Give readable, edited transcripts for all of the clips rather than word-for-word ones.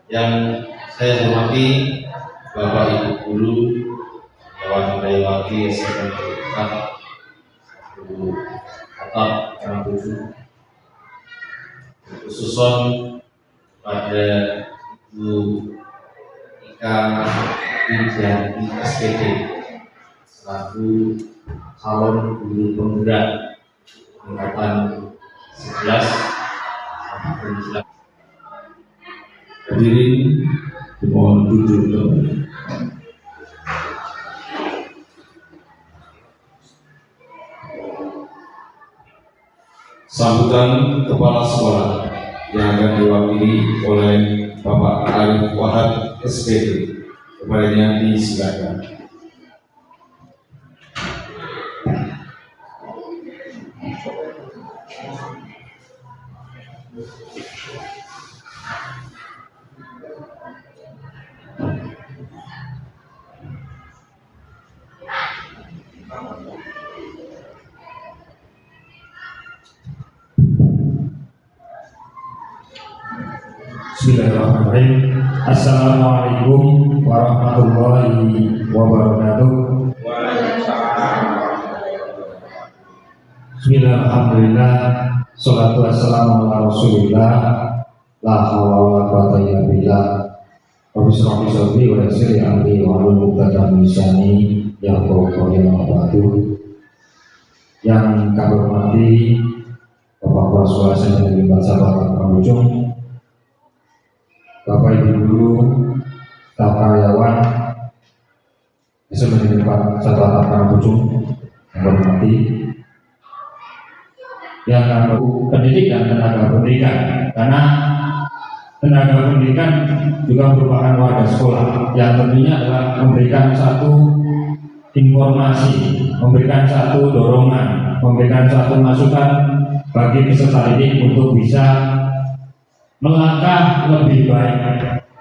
Yang saya hormati Bapak Ibu Guru, Dewan Dayawati SMK Guru Atap Karangtujuh, khususon pada Ibu Ika Widianti SPD selaku calon guru penggerak angkatan 11 dan 11. Hadirin dimohon duduk kembali. Sambutan kepala sekolah yang akan diwakili oleh Bapak Arif Wahab SPD, kepadanya disilakan. Bismillahirrahmanirrahim. Assalamualaikum warahmatullahi wabarakatuh. Bismillahirrahmanirrahim. Salatu wassalamu ala Rasulillah. La haula wala quwwata illa billah. Rabbi shrah li sadri wa yassir li amri wahlul 'uqdatam min lisani yafqahu qawli. Yang kami hormati Bapak Kepala Sekolah SMK Sahabat Pramujuk, Bapak Ibu Guru, staf karyawan SMK Sahabat Pramujuk yang hormati, yang pendidikan dan tenaga pendidikan, karena tenaga pendidikan juga merupakan warga sekolah yang tentunya adalah memberikan satu informasi, memberikan satu dorongan, memberikan satu masukan bagi peserta didik untuk bisa melangkah lebih baik,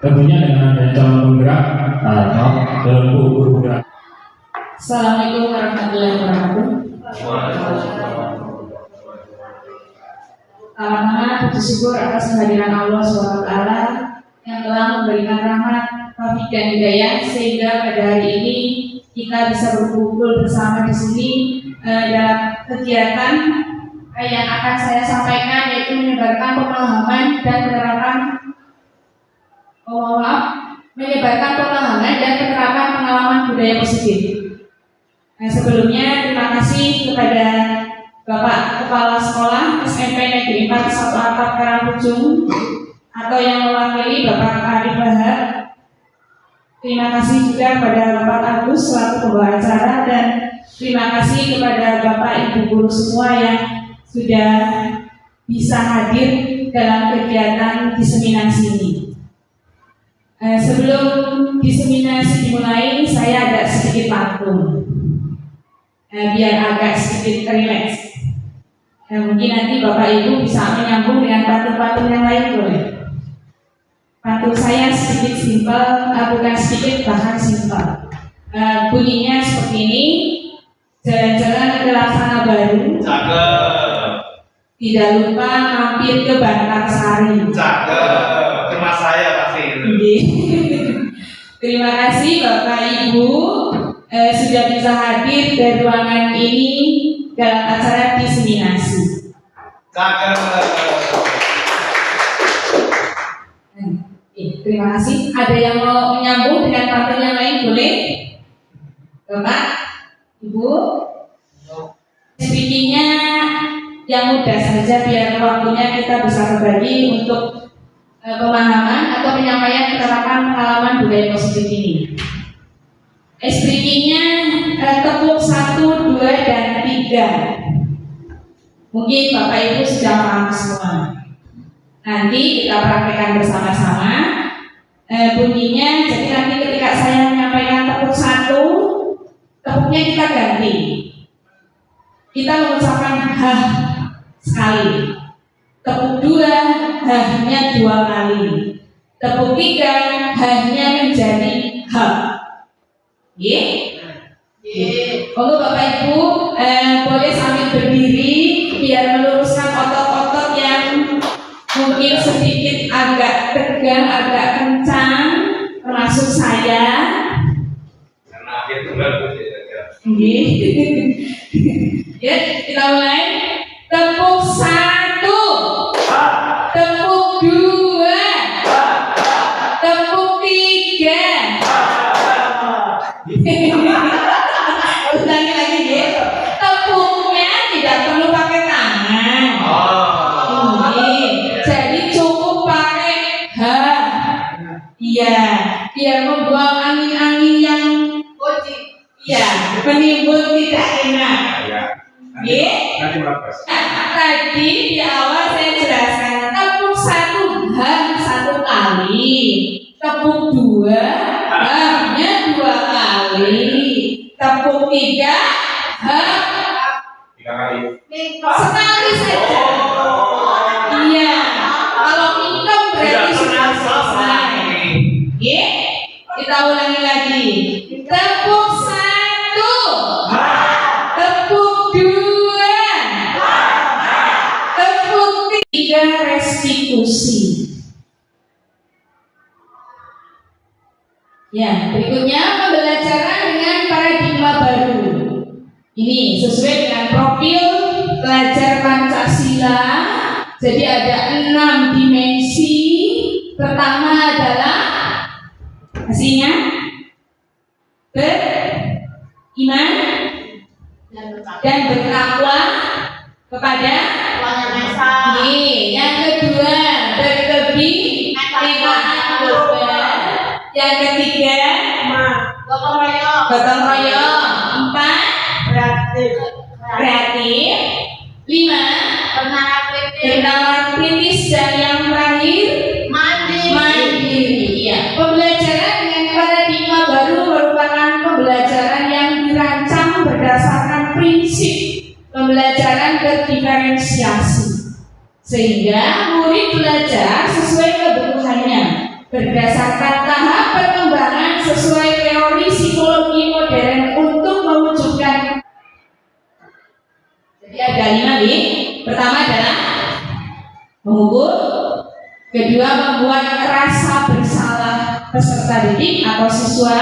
tentunya dengan adanya calon penggerak atau dalam guru penggerak. Assalamualaikum warahmatullahi wabarakatuh. Pertama, puji syukur atas kehadiran Allah SWT yang telah memberikan rahmat, taufik dan hidayah sehingga pada hari ini kita bisa berkumpul bersama di sini dalam kegiatan yang akan saya sampaikan, yaitu menyebarkan pemahaman dan penerapan pengalaman budaya positif. Sebelumnya terima kasih kepada Bapak Kepala Sekolah SMP Negeri 4 1 Atap Karangtujuh atau yang mewakili Bapak Arif Wahab. Terima kasih juga kepada Bapak Agus selaku pembawa acara, dan terima kasih kepada Bapak Ibu Guru semua yang sudah bisa hadir dalam kegiatan diseminasi ini. Sebelum diseminasi dimulai, saya agak sedikit pantun biar agak sedikit rileks. Mungkin nanti Bapak Ibu bisa menyambung dengan pantun-pantun yang lain boleh. Pantun saya sedikit simpel, bukan sedikit, bahkan simpel. Bunyinya seperti ini: jalan-jalan ke Laksana Baru. Cakep. Tidak lupa mampir ke Bantarsari. Cakep. Cuma saya pasti. Terima kasih Bapak Ibu sudah bisa hadir dari ruangan ini dalam acara diseminasi. Cakep. Terima kasih. Ada yang mau menyambung dengan pantun yang lain boleh? Bapak, Ibu, speakingnya yang mudah saja biar waktunya kita bisa berbagi untuk pemahaman atau penyampaian penerapan pengalaman budaya positif ini. Speakingnya tepuk 1, 2, dan 3. Mungkin Bapak Ibu sudah paham semua. Nanti kita praktekkan bersama-sama. Bunyinya, jadi nanti ketika saya menyampaikan tepuk 1, tepuknya kita ganti. Kita mengucapkan hah sekali. Tepuk 2, hahnya 2 kali. Tepuk 3, hahnya menjadi ha. Untuk Bapak Ibu boleh sambil berdiri biar meluruskan otot-otot yang mungkin sedikit agak tegang, agak kencang. Ya, kita mulai. Tepuk 1, tepuk 2, tepuk 3. Ulangi lagi ya. Tepuknya tidak perlu pakai tangan. Ini, jadi cukup pakai H. Iya, biar membuang angin-angin yang menimbul tidak enak. Tadi di awal saya jelaskan tepuk 1 H 1 kali, tepuk 2 H-nya 2 kali, tepuk 3 H 3 kali. sekali saja. Iya, kalau minum berarti sudah selesai. Kita ulangi lagi. Tepuk 1, tepuk 2, tepuk 3, restitusi. Ya, berikutnya pembelajaran dengan paradigma baru. Ini sesuai dengan profil pelajar Pancasila. Jadi ada 6 dimensi. Pertama adalah hasilnya beriman dan bertakwa kepada yang kedua berkebinekaan global, yang ketiga gotong royong, 4 kreatif, 5 bernalar kritis, dan yang terakhir mandiri. Ya, pembelajaran dengan paradigma baru merupakan pembelajaran yang dirancang berdasarkan prinsip pembelajaran berdiferensiasi, sehingga murid belajar sesuai kebutuhannya berdasarkan tahap perkembangan sesuai teori psikologi modern untuk mewujudkan. Jadi ada 5 nih. Pertama adalah mengukur, kedua membuat rasa bersalah peserta didik atau siswa,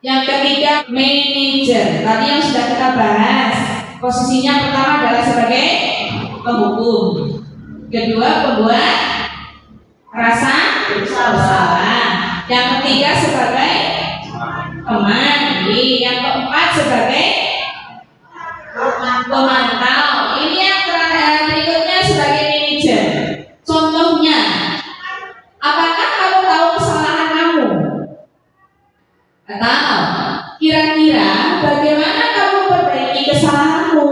yang ketiga manajer. Tadi yang sudah kita bahas, posisinya pertama adalah sebagai penghukum, kedua pembuat rasa bersalah, yang ketiga sebagai teman, yang keempat sebagai pemantau. Ini yang berikutnya sebagai manajer. Contohnya, apakah kamu tahu kesalahan kamu? Atau kira-kira bagaimana kamu perbaiki kesalahanmu?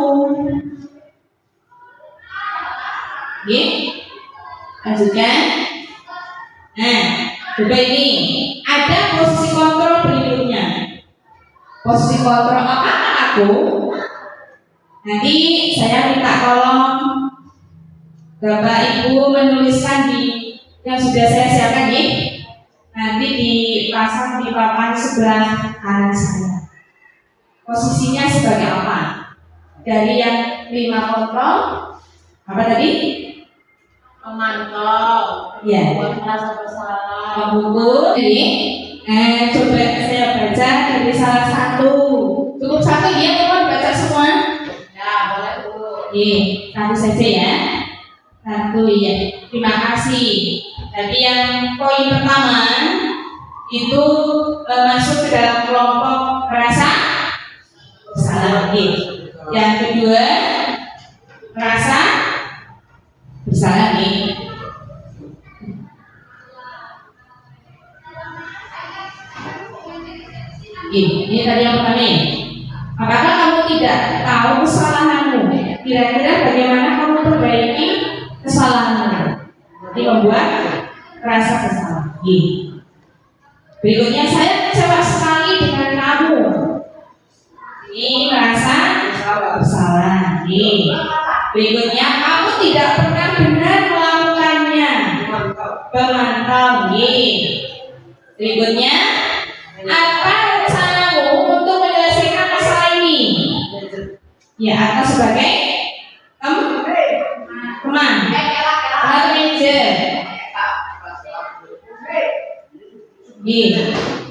Lanjutkan. Nah, coba ini ada posisi kontrol berikutnya. Posisi kontrol apakah aku? Nanti saya minta tolong Bapak Ibu menuliskan di yang sudah saya siapkan ya. Nanti dipasang di papan sebelah kanan saya. Posisinya sebagai apa? Dari yang 5 kontrol, apa tadi? Memantau, Ya. buat merasa bersalah. Buku ini, coba saya baca dari salah satu. Cukup satu ya, teman baca semua. Ya, boleh Bu. Satu saja ya. Satu ya. Terima kasih. Jadi yang poin pertama itu masuk ke dalam kelompok merasa bersalah. Yang kedua merasa bersalah nih. Ini tadi yang pertama nih. Apakah kamu tidak tahu kesalahanmu? Kira-kira bagaimana kamu perbaiki kesalahanmu? Jadi membuat rasa bersalah. Berikutnya, saya kecewa sekali dengan kamu. Ini merasa bersalah. Berikutnya, kamu tidak pernah benar melakukannya. Pemantau. Berikutnya, apa rencanamu untuk menyelesaikan masalah ini? Ya, atau sebagai teman, manajer.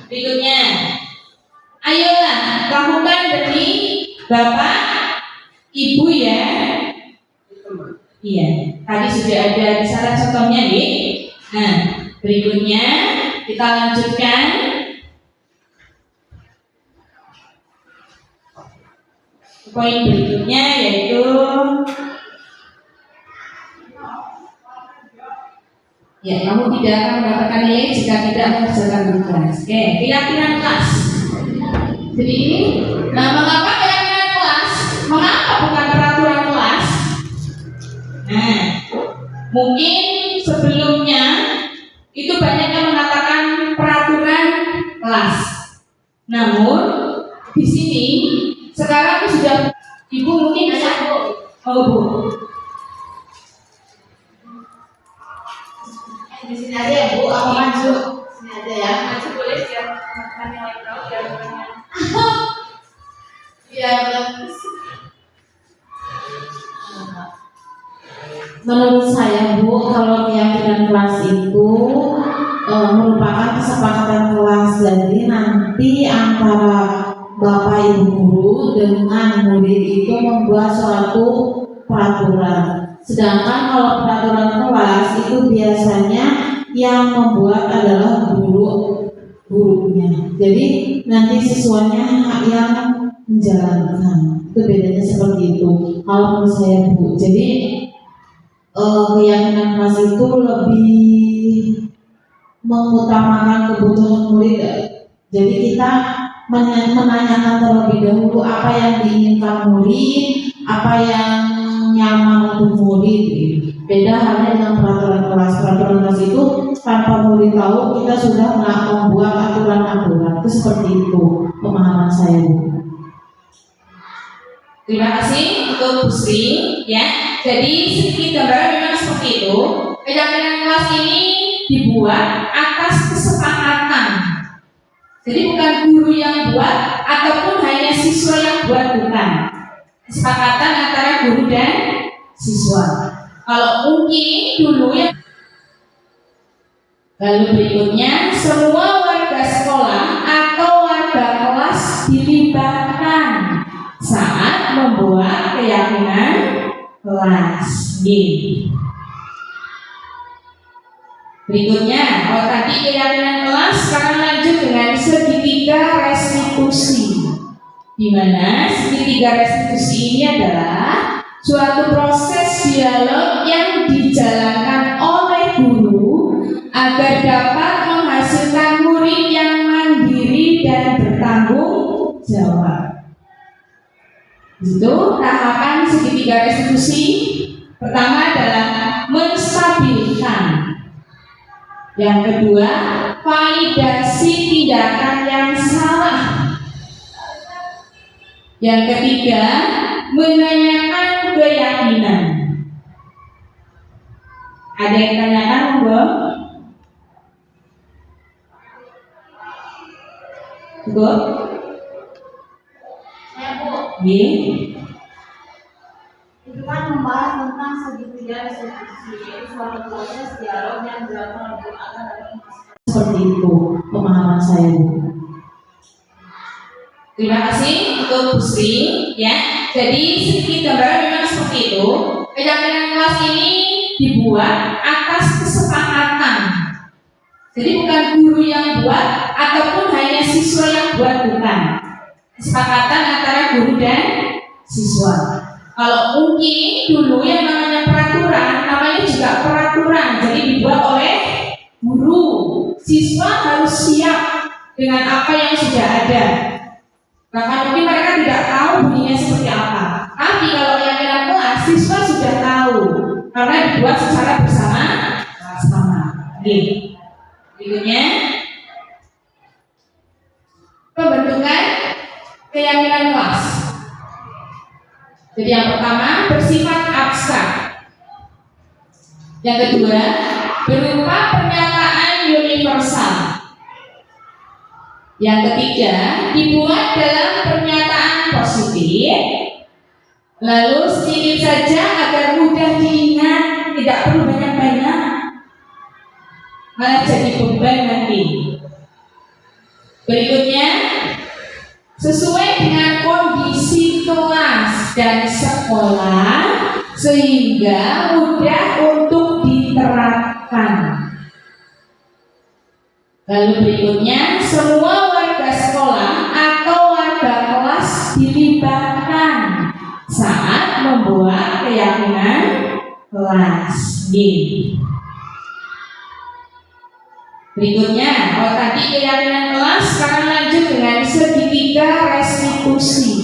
Berikutnya, ayolah lakukan demi Bapak, Ibu ya. Iya, tadi sudah ada di sana contohnya nih. Nah, berikutnya kita lanjutkan. Poin berikutnya yaitu ya, kamu tidak akan mendapatkan nilai jika tidak mengerjakan tugas. Oke, keyakinan kelas. Jadi ini, nah mengapa keyakinan kelas? Mengapa bukan peraturan kelas? Nah, mungkin sebelumnya itu banyak yang mengatakan peraturan kelas. Namun di sini sekarang sudah Ibu mungkin bisa Bu. Di sini aja ya Bu, aku maju. Sini aja ya. Maju boleh biar teman-teman yang lain tahu biar banyak. Iya, bagus. Menurut saya Bu, kalau keyakinan kelas itu merupakan kesepakatan kelas. Jadi nanti antara Bapak Ibu guru dengan murid itu membuat suatu peraturan. Sedangkan kalau peraturan kelas itu biasanya yang membuat adalah gurunya. Jadi nanti siswanya yang menjalankan. Itu bedanya seperti itu. Kalau menurut saya Bu, jadi keyakinan kelas itu lebih mengutamakan kebutuhan murid. Jadi kita menanyakan terlebih dahulu apa yang diinginkan murid, apa yang nyaman untuk murid. Beda halnya dengan peraturan kelas. Peraturan kelas itu tanpa murid tahu kita sudah membuat aturan-aturan. Itu seperti itu pemahaman saya. Terima kasih untuk Bu Sri ya. Jadi sedikit gambaran memang seperti itu. Keyakinan kelas ini dibuat atas kesepakatan. Jadi bukan guru yang buat ataupun hanya siswa yang buat, bukan. Kesepakatan antara guru dan siswa. Kalau mungkin dulu ya. Lalu berikutnya, semua warga sekolah atau warga kelas dilibatkan saat membuat keyakinan kelas. Berikutnya, kalau tadi keyakinan kelas, sekarang lanjut dengan segitiga restitusi. Di mana segitiga restitusi ini adalah suatu proses dialog yang dijalankan oleh guru agar dapat menghasilkan murid yang mandiri dan bertanggung jawab. Itu tahapan segitiga restitusi. Pertama adalah menstabilkan. Yang kedua, validasi tindakan yang salah. Yang ketiga, menanyakan keyakinan. Ada yang tanyakan, Bu? Bu? Saya Bu, itu kan membahas tentang segitiga restitusi, yaitu suatu proses dialog yang dilakukan oleh agar dapat menghasilkan. Seperti itu pemahaman saya Bu. Terima kasih untuk Bu Sri ya. Jadi sedikit gambaran memang seperti itu. Keyakinan kelas ini dibuat atas kesepakatan. Jadi bukan guru yang buat ataupun hanya siswa yang buat, bukan. Kesepakatan antara guru dan siswa. Kalau mungkin dulu yang namanya peraturan, namanya juga peraturan. Jadi dibuat oleh guru. Siswa harus siap dengan apa yang sudah ada. Bahkan mungkin mereka tidak tahu bunyinya seperti apa. Tapi kalau keyakinan kelas, siswa sudah tahu karena dibuat secara bersama-sama. Berikutnya, pembentukan keyakinan kelas. Jadi yang pertama bersifat abstrak. Yang kedua berupa pernyataan universal. Yang ketiga dibuat dalam pernyataan positif. Lalu sedikit saja agar mudah diingat, tidak perlu banyak-banyak, malah jadi beban nanti. Berikutnya sesuai dengan kondisi kelas dan sekolah sehingga mudah untuk diterapkan. Lalu berikutnya, semua warga sekolah atau warga kelas dilibatkan saat membuat keyakinan kelas. Berikutnya, kalau tadi keyakinan kelas, sekarang lanjut dengan segitiga restitusi,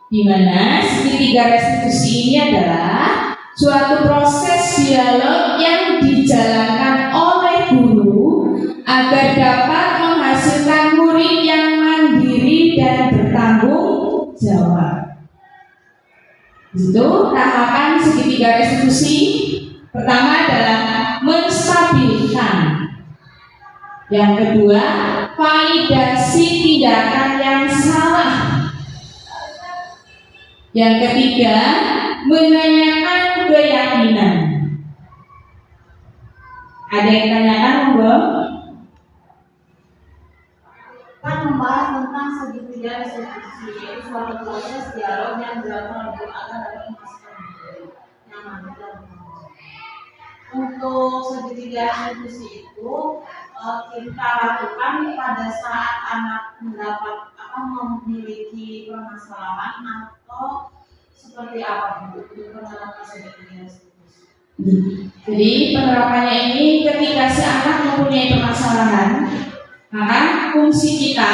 di mana segitiga restitusi ini adalah suatu proses dialog yang dijalankan oleh guru agar dapat menghasilkan murid yang mandiri dan bertanggung jawab. Itu tahapan segitiga restitusi. Pertama adalah menstabilkan. Yang kedua, validasi tindakan yang salah. Yang ketiga, menanyakan keyakinan. Ada yang tanyakan, monggo? Kan membahas tentang segitiga restitusi, yaitu suatu proses dialog yang dilakukan oleh agar dapat memastikan yang mandiri dan bertanggung jawab. Untuk segitiga restitusi itu kita lakukan pada saat anak mendapat memiliki permasalahan atau seperti apa untuk penerapan segitiga restitusi. Jadi penerapannya ini ketika si anak mempunyai permasalahan, maka fungsi kita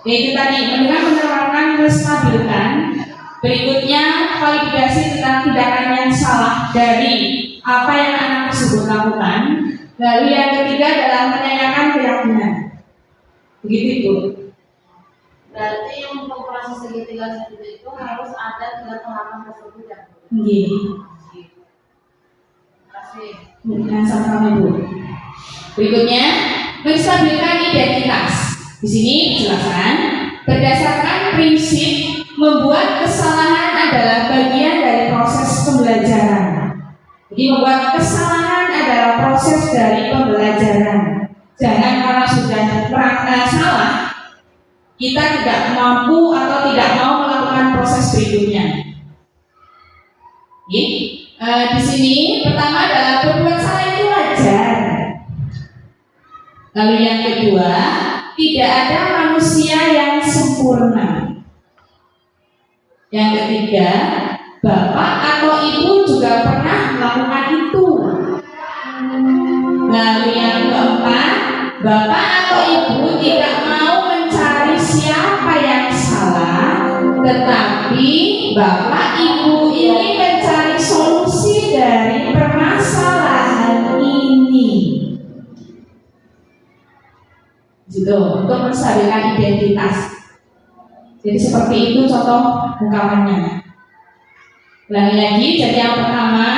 yaitu tadi menerapkan menstabilkan, berikutnya validasi tentang tindakan yang salah dari apa yang anak tersebut lakukan, lalu yang ketiga adalah menanyakan keyakinan. Begitu itu. Berarti untuk proses segitiga restitusi itu harus ada 3 tahapan tersebut ya. Iya. Terima kasih. Dengan sama Bu. Berikutnya, menstabilkan identitas. Di sini dijelaskan berdasarkan prinsip membuat kesalahan adalah bagian dari proses pembelajaran. Jadi membuat kesalahan adalah proses dari pembelajaran. Jangan karena sudah salah kita tidak mampu atau tidak mau melakukan proses berikutnya. Di sini pertama adalah berbuat salah itu wajar. Lalu yang kedua, tidak ada manusia yang sempurna. Yang ketiga, bapak atau ibu juga pernah melakukan itu. Lalu yang keempat, bapak atau ibu tidak mau mencari siapa yang salah, tetapi bapak ibu ini mencari solusi dari permasalahan ini. Gitu, untuk menstabilkan identitas. Jadi seperti itu contoh ungkapannya. Ulangi lagi, jadi yang pertama,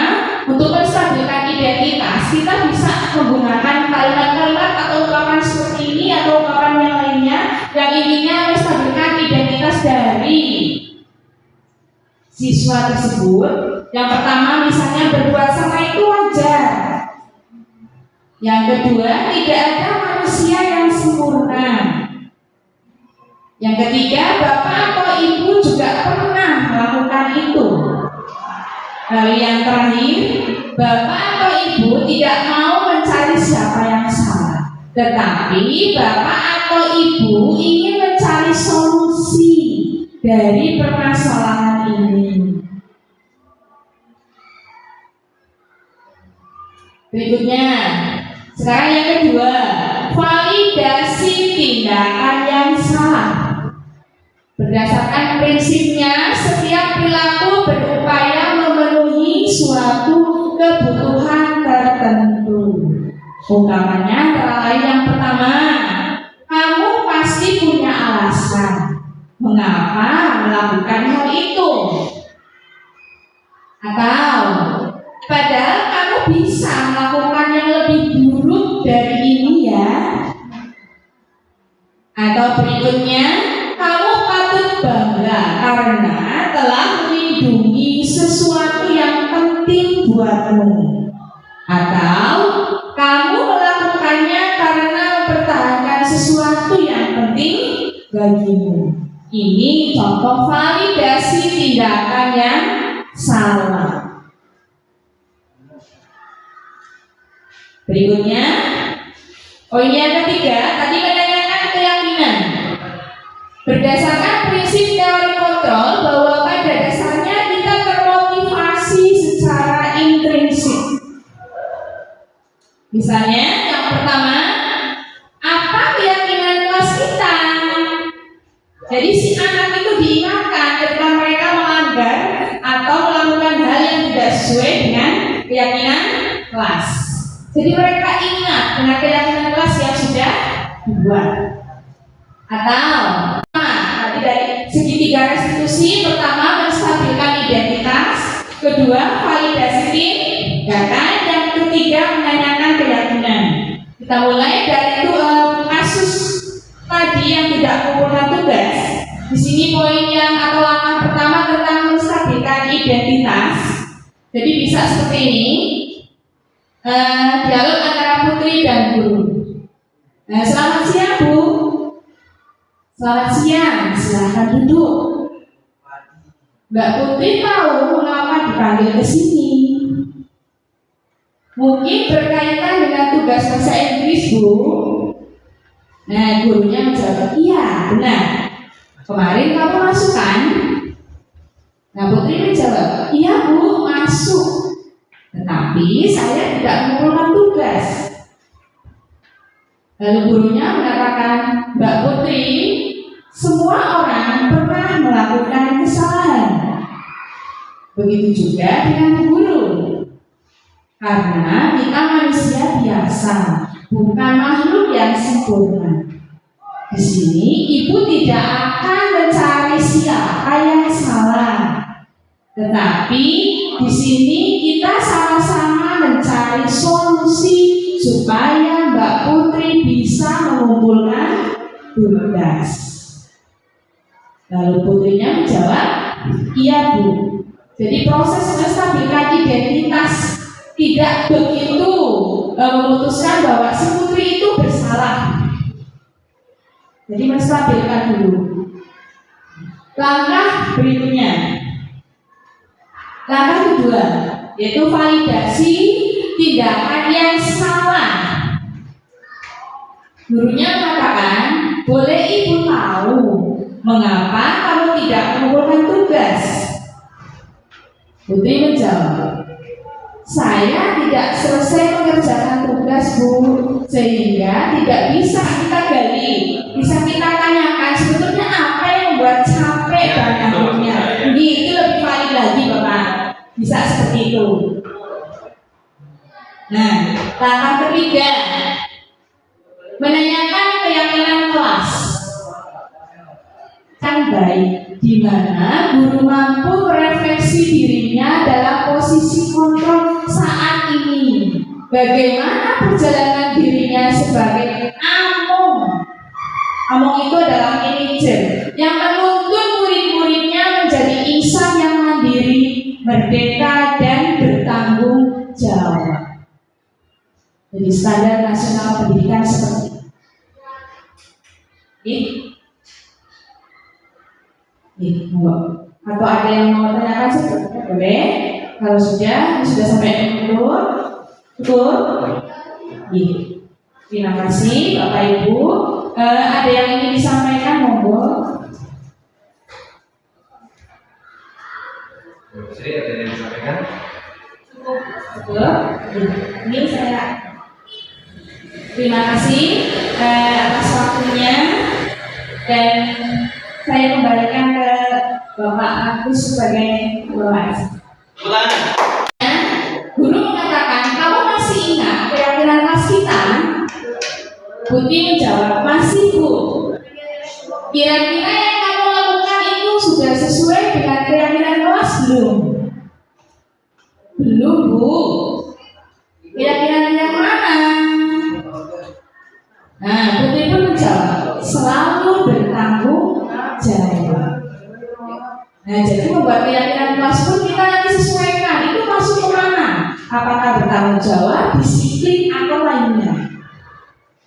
untuk menstabilkan identitas kita bisa menggunakan kalimat-kalimat atau ungkapan seperti ini atau ungkapan yang lainnya yang intinya menstabilkan identitas dari siswa tersebut. Yang pertama misalnya berbuat salah itu wajar. Yang kedua, tidak ada manusia yang sempurna. Yang ketiga, bapak atau ibu juga pernah melakukan itu. Lalu yang terakhir, bapak atau ibu tidak mau mencari siapa yang salah, tetapi bapak atau ibu ingin mencari solusi dari permasalahan ini. Berikutnya, sekarang yang kedua, validasi tindakan yang salah. Berdasarkan prinsipnya, setiap perilaku berupaya memenuhi suatu kebutuhan tertentu. Ungkapannya antara lain yang pertama, kamu pasti punya alasan mengapa melakukan hal itu. Atau, padahal kamu bisa melakukan yang lebih buruk dari ini ya. Atau berikutnya, kamu patut bangga karena telah melindungi sesuatu yang penting buatmu. Atau kamu melakukannya karena mempertahankan sesuatu yang penting bagimu. Ini contoh validasi tindakan yang salah. Berikutnya, poin yang ketiga, tadi menanyakan keyakinan. Berdasarkan prinsip teori kontrol bahwa pada dasarnya kita termotivasi secara intrinsik. Misalnya, yang pertama, apa keyakinan kelas kita? Jadi si anak itu diingatkan ketika mereka melanggar atau melakukan hal yang tidak sesuai dengan keyakinan kelas. Jadi mereka ingat dengan keyakinan kelas yang sudah dibuat. Atau tadi dari segi tiga restitusi, pertama menstabilkan identitas, kedua validasi tindakan, yang ketiga menanyakan keyakinan. Kita mulai dari kasus tadi yang tidak mengumpulkan tugas. Di sini poin yang atau langkah pertama tentang menstabilkan identitas. Jadi bisa seperti ini. Dialog antara putri dan guru. Selamat siang Bu. Selamat siang, silahkan duduk. Mbak Putri tahu mengapa dipanggil ke sini? Mungkin berkaitan dengan tugas bahasa Inggris Bu. Nah, gurunya menjawab, iya, benar. Kemarin kamu masuk kan? Nah, Putri menjawab, iya Bu, masuk. Tetapi saya tidak mengumpulkan tugas. Lalu gurunya mengatakan, Mbak Putri, semua orang pernah melakukan kesalahan. Begitu juga dengan guru. Karena kita manusia biasa, bukan makhluk yang sempurna. Di sini ibu tidak akan mencari siapa yang salah, tetapi di sini kita sama-sama mencari solusi supaya Mbak Putri bisa mengumpulkan tugas. Lalu putrinya menjawab, iya Bu. Jadi proses menstabilkan identitas tidak begitu memutuskan bahwa si putri itu bersalah. Jadi menstabilkan dulu. Langkah berikutnya, langkah kedua, yaitu validasi tindakan yang salah. Gurunya mengatakan, boleh ibu tahu mengapa kamu tidak mengumpulkan tugas? Putri menjawab, saya tidak selesai mengerjakan tugas Bu, sehingga tidak bisa kita gali, bisa kita tanyakan sebetulnya apa yang membuat capek banyaknya. Itu lebih valid lagi Bapak, bisa seperti itu. Nah, langkah ketiga, menanyakan keyakinan kelas. Kan baik, di mana guru mampu merefleksi dirinya dalam posisi kontrol saat ini. Bagaimana perjalanan dirinya sebagai among. Among itu adalah manajer yang menuntun murid-muridnya menjadi insan yang mandiri, merdeka, dan bertanggung jawab. Jadi standar nasional pendidikan seperti ini. Atau ada yang mau tanyakan sebetulnya boleh. Kalau sudah sampai cukup. Terima kasih Bapak Ibu. Ada yang ingin disampaikan monggo. Sri, ada yang disampaikan? Cukup. Ini saya terima kasih atas waktunya, dan saya kembalikan ke Bapak Agus sebagai ketua. Guru mengatakan, kamu masih ingat keyakinan kelas kita? Putri menjawab, masih Bu. Kira-kira yang kamu lakukan itu sudah sesuai dengan keyakinan kelas belum? Belum Bu. Keyakinan yang mana? Nah, Putri pun menjawab, selalu bertanggung jawab. Nah, jadi membuat keyakinan kelas pun kita nanti sesuaikan. Itu masuk ke mana? Apakah bertanggung jawab, disiplin, atau lainnya?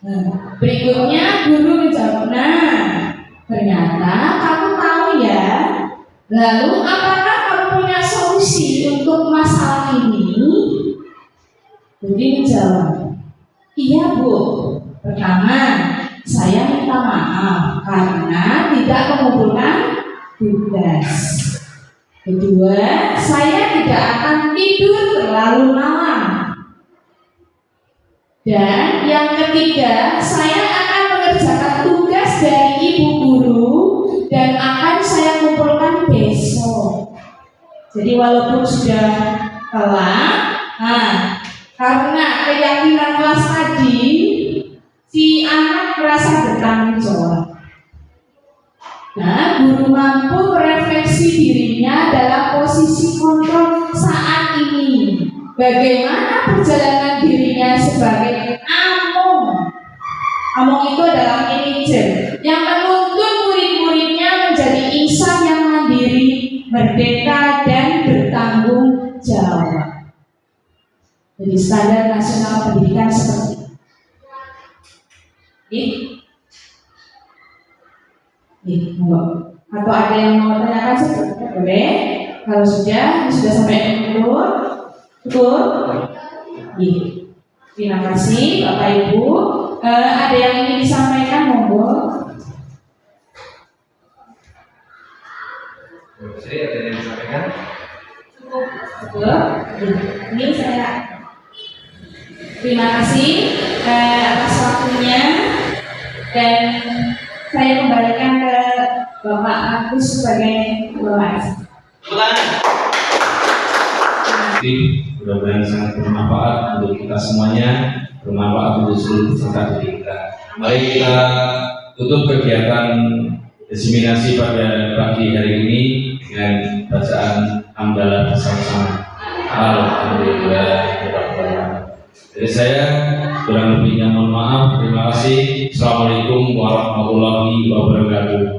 Nah, berikutnya guru menjawab, nah, Ternyata kamu tahu ya. Lalu apakah kamu punya solusi untuk masalah ini? Budi menjawab, iya Bu. Pertama, saya minta maaf karena tidak mengumpulkan tugas. Kedua, saya tidak akan tidur terlalu malam. Dan yang ketiga, saya akan mengerjakan tugas dari ibu guru dan akan saya kumpulkan besok. Jadi walaupun sudah kelar, karena keyakinan kelas tadi, si anak merasa bertanggung jawab. Nah, guru mampu merefleksi dirinya dalam posisi kontrol saat ini. Bagaimana perjalanan dirinya sebagai among. Among itu adalah manajer yang menuntun murid-muridnya menjadi insan yang mandiri, merdeka, dan bertanggung jawab. Jadi standar nasional pendidikan seperti ini. Atau ada yang mau tanyakan sebelumnya boleh. Kalau sudah sampai betul. Terima kasih Bapak Ibu. Ada yang ingin disampaikan, monggo. Sri, ada yang disampaikan? Cukup. Ini saya terima kasih atas waktunya dan saya kembalikan ke Bapak Agus sebagai Bapak. Jadi mudah-mudahan sangat bermanfaat untuk kita semuanya, bermanfaat untuk seluruh peserta didik kita. Mari kita tutup kegiatan diseminasi pada pagi hari ini dengan bacaan hamdalah bersama-sama. Alhamdulillah. Dari saya kurang lebihnya mohon maaf. Terima kasih. Assalamualaikum warahmatullahi wabarakatuh.